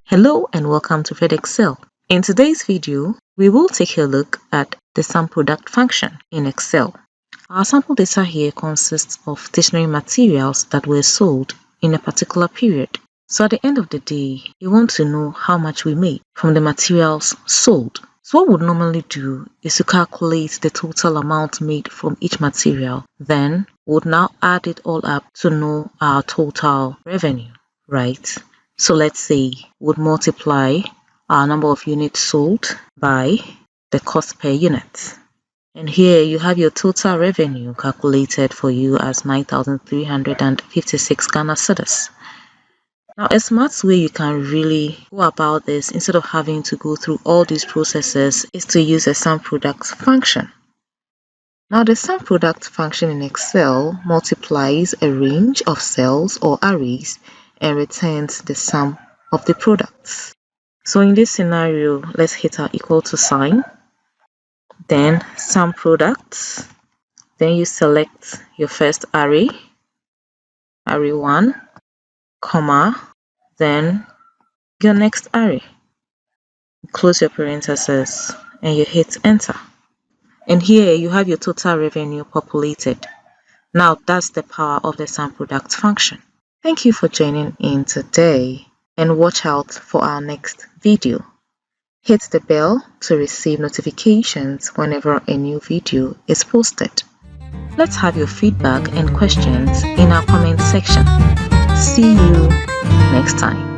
Hello and welcome to FredExcel. In today's video, we will take a look at the SUMPRODUCT function in Excel. Our sample data here consists of stationery materials that were sold in a particular period. So at the end of the day, you want to know how much we made from the materials sold. So what we'd normally do is to calculate the total amount made from each material. Then we'll now add it all up to know our total revenue, right? So let's say we'd multiply our number of units sold by the cost per unit. And here you have your total revenue calculated for you as 9,356 Ghana cedis. Now, a smart way you can really go about this instead of having to go through all these processes is to use a SUMPRODUCT function. Now, the SUMPRODUCT function in Excel multiplies a range of cells or arrays and returns the sum of the products. So in this scenario, let's hit our equal to sign, then SUMPRODUCT, then you select your first array, array 1, comma, then your next array. Close your parentheses and you hit enter. And here you have your total revenue populated. Now that's the power of the SUMPRODUCT function. Thank you for joining in today and watch out for our next video. Hit the bell to receive notifications whenever a new video is posted. Let's have your feedback and questions in our comment section. See you next time.